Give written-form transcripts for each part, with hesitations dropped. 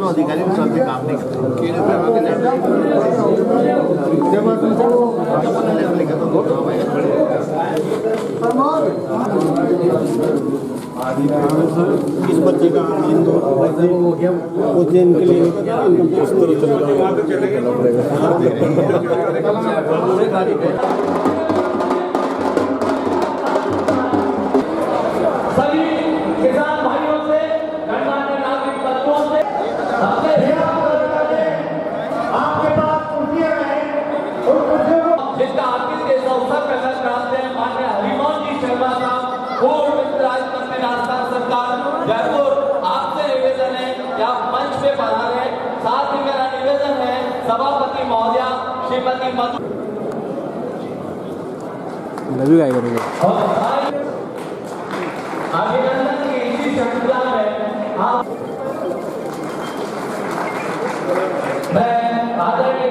अधिकारी काम नहीं इस बच्चे का उज्जैन के लिए सभी किसान भाइयों से, गणमान्य नागरिक तत्वों से आपके पास कुर्सियां हैं, उन कुर्सियों को जिसका आखिर इस अवसर पर कर कराते हैं माननीय हरिमोहन जी शर्मा साहब, पूर्व वित्त राज्य मंत्री राजस्थान सरकार जयपुर। आपसे निवेदन है कि आप मंच पे पधारें। साथ ही मेरा निवेदन है सभापति महोदया श्रीमती मधु अभिनंदन की इसी श्रृंखला में आप मैं आदरणीय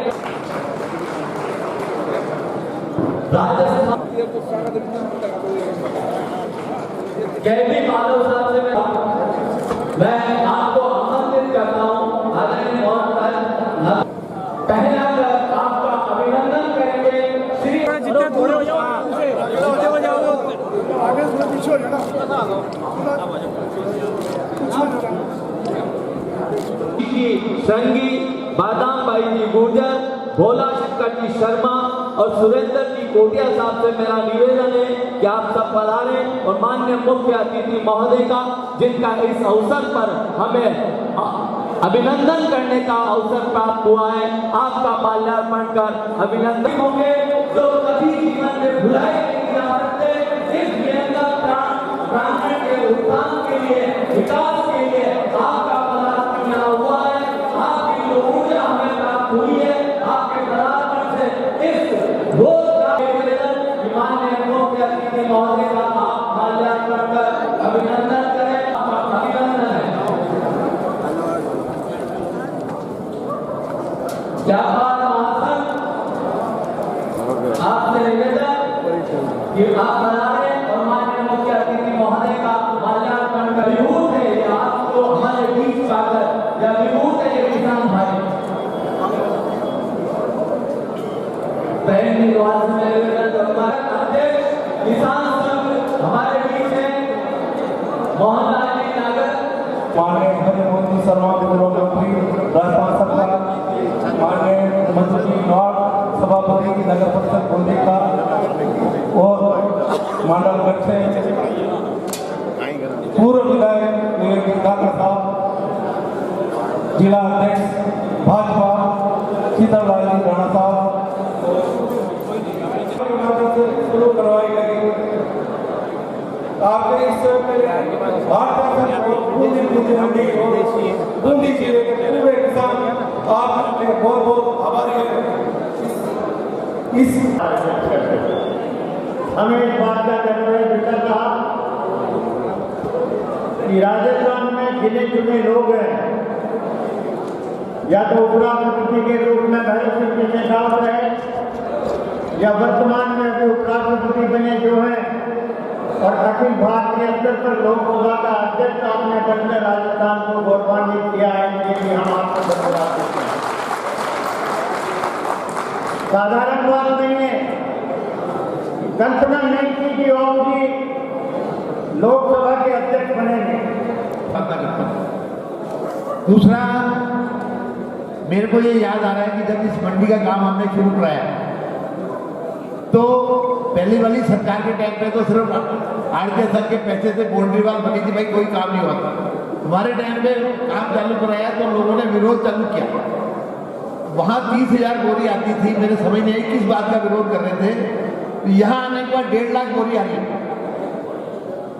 राज्यसभा केवी माधव साहब से मैं आपको आमंत्रित करता हूं। आदरणीय पहला आपका अभिनंदन करेंगे श्री संगी बादाम भाई जी गुर्जर, भोला शंकर जी शर्मा और सुरेंद्र जी कोटिया साहब से मेरा निवेदन है कि आप सब पधारें और माननीय मुख्य अतिथि महोदय का, जिनका इस अवसर पर हमें अभिनंदन करने का अवसर प्राप्त हुआ है, आपका माल्यार्पण कर अभिनंदन होंगे जो कभी जीवन में भुलाए नहीं जा सकते। इस प्रांगण के उत्थान के लिए, विकास के लिए आपका पदार्पण यहाँ हुआ है। आपकी जो ऊर्जा हमें प्राप्त हुई है आपके पदार्पण से, इस रोज का निवेदन माननीय मुख्य अतिथि महोदय का आप माल्यार्पण कर अभिनंदन करें। आपका अभिनंदन है। व्यापार महासंघ आपसे निवेदन कि आप पधारें और माननीय मुख्य अतिथि महोदय का माल्यार्पण कर विभूत है आपको हमारे बीच स्वागत या विभूत है किसान भाई बहन निवास में निवेदन करूंगा। अध्यक्ष किसान संघ हमारे बीच है मोहनलाल जी नागर, माननीय हरिमोहन जी शर्मा मंत्री राजस्थान सरकार, माननीय मंत्री नॉर्थ सभापति नगर परिषद बूंदी का और मंडल अध्यक्ष पूर्व विधायक निवेदित ठाकर साहब, जिला अध्यक्ष भाजपा शीतललाल जी राणा साहब शुरू करवाई गई आपके इस बूंदी जिले के पूरे किसान आपके बहुत बहुत आभारी है। इस हमें इस बात का जरूर जिक्र रहा कि राजस्थान में गिने चुने लोग हैं, या तो उपराष्ट्रपति के रूप में भगत सिंह जी शेखावत रहे, या वर्तमान में अभी उपराष्ट्रपति बने जो हैं, और अखिल भारतीय स्तर पर लोकसभा का अध्यक्ष आपने बनकर राजस्थान को गौरवान्वित किया है। इनके लिए हम आपको धन्यवाद देते हैं। साधारण बात नहीं है, कल्पना नहीं थी कि ओम जी लोकसभा के अध्यक्ष बनेंगे। दूसरा, मेरे को ये याद आ रहा है कि जब इस मंडी का काम हमने शुरू कराया तो पहली वाली सरकार के टाइम पे तो सिर्फ आड़ते तक के पैसे से बाउंड्री वाल बनी थी, भाई कोई काम नहीं होता। हमारे टाइम पे काम चालू कराया तो लोगों ने विरोध चालू किया। वहां 30,000 बोरी आती थी, मेरे समझ नहीं आई किस बात का विरोध कर रहे थे। यहाँ आने के बाद 1.5 लाख बोरी आ रही।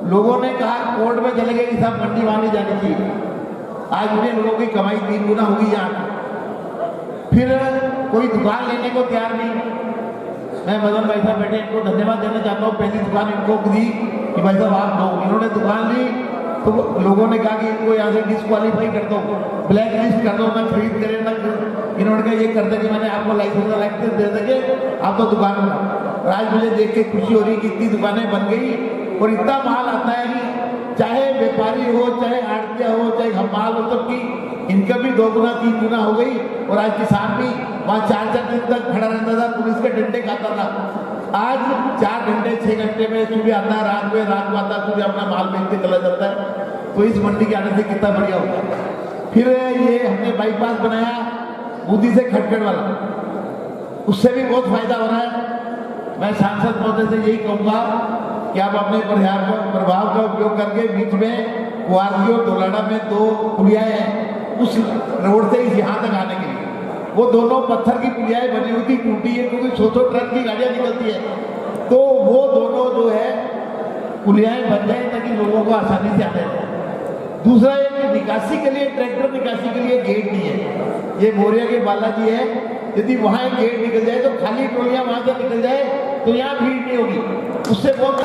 लोगों ने कहा कोर्ट में चले गए कि साहब मंडी वहां नहीं जानी चाहिए। आज उन्हें लोगों की कमाई 3 गुना होगी यहाँ। फिर कोई दुकान लेने को तैयार नहीं। मैं मदन भाई साहब बैठे, इनको धन्यवाद देना चाहता हूँ। पहली दुकान इनको दी कि भाई साहब आप लो। इन्होंने दुकान ली तो लोगों ने कहा कि इनको यहाँ से डिस्क्वालीफाई कर दो, ब्लैक लिस्ट कर दो, ना खरीद करें ना। इन्होंने कहा ये कर देंगे, मैंने आपको लाइसेंस दे देंगे, आप तो दुकान बनाओ। आज मुझे देख के खुशी हो रही कि इतनी दुकानें बन गई और इतना माल आता है कि चाहे व्यापारी हो, चाहे आड़तिया हो, चाहे हमाल हो, सबकी इनकम भी 2 गुना 3 गुना हो गई। और आज किसान भी वहाँ 4-4 दिन तक खड़ा रहता था, पुलिस के डंडे खाता था। आज 4 घंटे 6 घंटे में सुबह आता है, रात को आता है, सुबह अपना माल बेच के चला जाता है। तो इस मंडी के आने से कितना बढ़िया होगा। फिर ये हमने बाईपास बनाया बूंदी से खटखट वाला, उससे भी बहुत फायदा हो रहा है। मैं सांसद महोदय से यही कहूँगा कि आप अपने प्रभाव का उपयोग करके बीच में कुआरकी और दोलाडा में 2 पुलियाएं हैं, उस रोड से यहाँ तक आने के लिए वो दोनों पत्थर की पुलियाएं बनी हुई थी, टूटी है क्योंकि 100 ट्रक की गाड़ियाँ निकलती है। तो वो दोनों जो है पुलियाएं बन जाए ताकि लोगों को आसानी से आने जाए। दूसरा एक निकासी के लिए, ट्रैक्टर निकासी के लिए गेट नहीं है। ये मोरिया के बालाजी है, यदि वहाँ एक गेट निकल जाए तो खाली ट्रोलियाँ वहाँ से निकल जाए तो यहाँ भीड़ नहीं होगी। उससे बहुत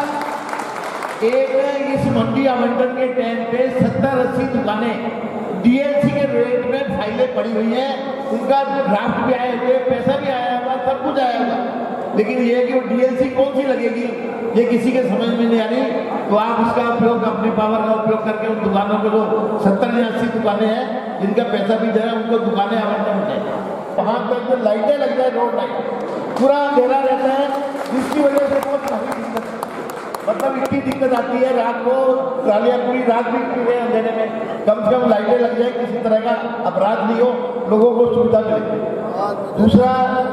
एक इस मंडी आवंटन के टाइम पे 70-80 दुकानें डीएलसी के रेट में फाइलें पड़ी हुई हैं। उनका ड्राफ्ट भी आए हुए, पैसा भी आया हुआ, सब कुछ आया हुआ, लेकिन ये है कि वो डीएलसी कौन सी लगेगी ये किसी के समझ में नहीं आ रही। तो आप उसका उपयोग, अपनी पावर का उपयोग करके उन दुकानों को, जो 70 या 80 दुकानें हैं जिनका पैसा भी दे रहा है, उनको दुकानें आवंटन हो जाए। वहाँ पर लाइटें लग जाए, रोड लाइट, पूरा अंधेरा रहता है, जिसकी वजह से बहुत काफी दिक्कत, मतलब इतनी दिक्कत आती है। रात को ट्रालियाँ पूरी रात भी पूरे अंधेरे में, कम से कम लाइटें लग जाए, किसी तरह का अपराध नहीं हो, लोगों को सुविधा मिले। दूसरा,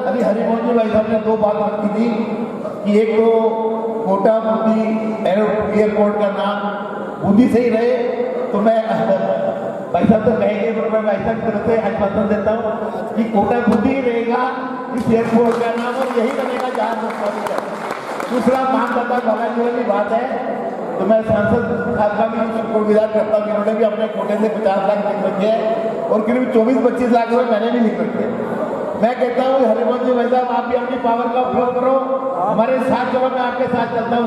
अभी हरिमोहन जी भाई साहब ने 2 बात रखी थी कि एक तो कोटा बूंदी एयरपोर्ट का नाम बूंदी से ही रहे। तो मैं भाई साहब तो कहेंगे, पर मैं भाई साहब की तरफ से आश्वासन देता हूँ कि कोटा बूंदी ही रहेगा इस एयरपोर्ट का नाम, और यही बनेगा जहाँ मुख्यमंत्री है। दूसरा, मानदाता बालाजी वाली बात है, तो मैं सांसद साहब का भी शुक्रगुजार करता हूँ। इन्होंने भी अपने कोटे से 50 लाख लिख रखे हैं और करीब 24-25 लाख रुपये मैंने भी लिख रखे हैं। मैं कहता हूँ हरिमोहन जी भाई साहब, आप भी अपनी पावर का उपयोग करो, हमारे साथ चलो, मैं आपके साथ चलता हूँ।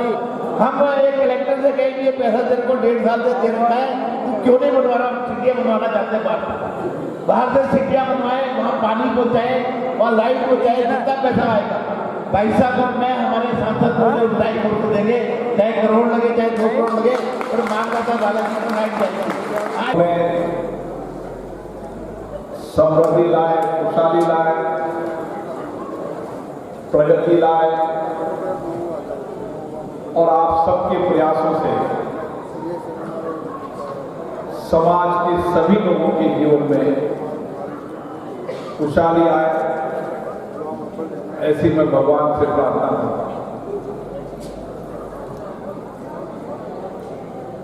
हम एक कलेक्टर से कहेंगे ये पैसा तेरे को 1.5 साल से दे रखा है, तू क्यों नहीं बनवा रहा? सिटियाँ बनवाना चाहते हैं, बाहर से सिटियाँ बनवाए, वहाँ पानी पहुँचाए, वहाँ लाइट पहुँचाए, जितना पैसा आएगा भाई साहब और मैं, हमारे सांसद को 2.5 करोड़ देंगे, चाहे करोड़ लगे चाहे 2 करोड़ लगे, और मानदाता बालाजी को लाइट चाहिए। समृद्धि लाए, खुशहाली लाए, प्रगति लाए, और आप सबके प्रयासों से समाज के सभी लोगों के जीवन में खुशहाली आए, ऐसी मैं भगवान से प्रार्थना करता हूं।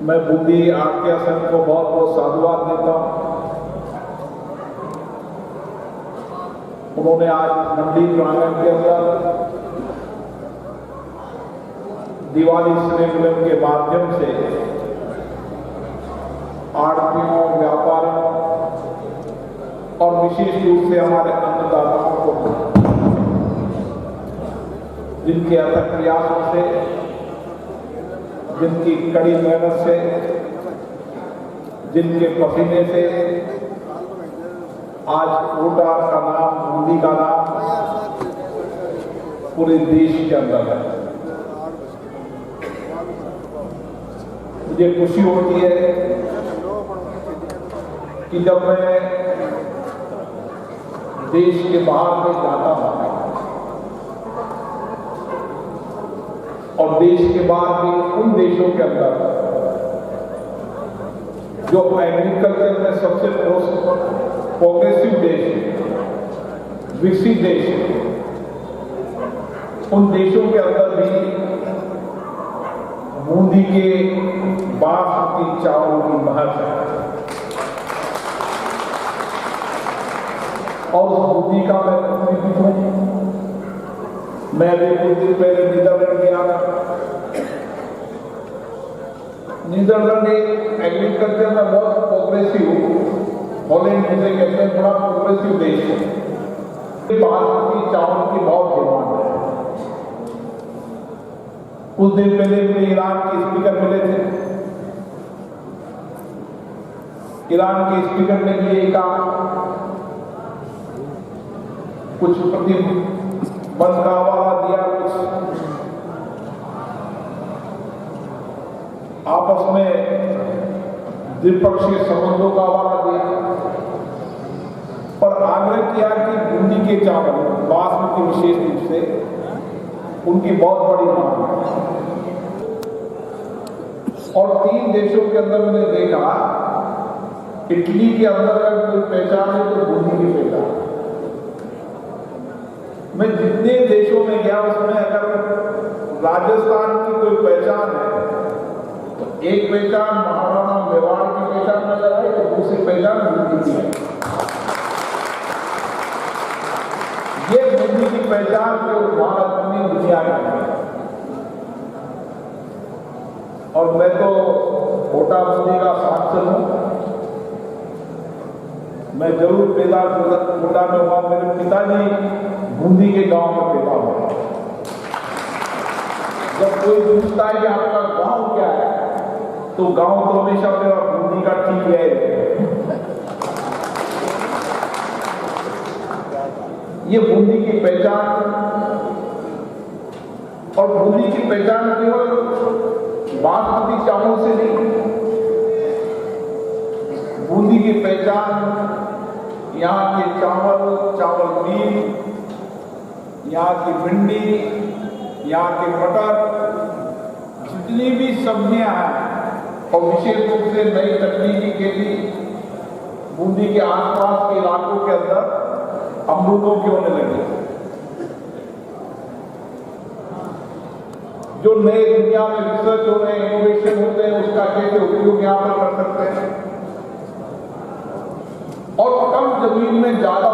मैं बूंदी आड़तिया संघ को बहुत बहुत साधुवाद देता हूं। उन्होंने आज मंडी प्रांगण के अंदर दिवाली सेलिब्रेशन के माध्यम से आड़तियों, व्यापारियों और विशेष रूप से हमारे अन्नदाताओं को, जिनके अथक प्रयासों से, जिनकी कड़ी मेहनत से, जिनके पसीने से आज कोटा का नाम, बूंदी का नाम पूरे देश के अंदर है। मुझे खुशी होती है कि जब मैं देश के बाहर में जाता हूं, और देश के बाहर भी उन देशों के अंदर जो एग्रीकल्चर में सबसे प्रोग्रेसिव देश, विकसित देश, उन देशों के अंदर भी बूंदी के बासमती चावल की महत्व है। और उस बुद्धि का मैं प्रतिनिधित्व हूं। मैं अभी कुछ दिन पहले नीदरलैंड गया था। नीदरलैंड एक एग्रीकल्चर में बहुत प्रोग्रेसिव, हॉलैंड मुझे कहते हैं बड़ा प्रोग्रेसिव देश है। बासमती चावल की बहुत डिमांड है। कुछ दिन पहले मुझे ईरान के स्पीकर मिले थे। ईरान के स्पीकर ने भी ये कहा, कुछ प्रतिबंध का हवाला दिया, कुछ आपस में द्विपक्षीय संबंधों का हवाला दिया और आग्रह किया कि बूंदी के चावल बासमती विशेष रूप से उनकी बहुत बड़ी मांग है। और 3 देशों के अंदर मैंने देखा, इटली के अंदर अगर कोई पहचान है तो बूंदी की पहचान। मैं जितने देशों में गया उसमें अगर राजस्थान की कोई पहचान है तो एक पहचान महाराणा मेवाड़ की पहचान नजर आई तो दूसरी पहचान बूंदी की है। ये बूंदी की पहचान जो भारत में दुनिया में है। और मैं तो कोटा बूंदी का सांसद हूं। मैं जरूर पैदा कोटा में हुआ। मेरे पिताजी बूंदी के गांव में पैदा हुआ। जब कोई पूछता है कि आपका गांव क्या है तो गांव तो हमेशा मेरा बूंदी का ठीक है। ये बूंदी की पहचान, और बूंदी की पहचान केवल बासमती चावल से नहीं, बूंदी की पहचान यहाँ के चावल मील, यहाँ की भिंडी, यहाँ के मटर, जितनी भी सब्जियां हैं और विशेष रूप से नई तकनीकी खेती बूंदी के आसपास के इलाकों के अंदर अमरूदों की होने लगी। जो नए दुनिया में रिसर्च हो रहे हैं, इनोवेशन होते हैं, उसका कैसे उपयोग यहाँ पर कर सकते हैं और कम जमीन में ज्यादा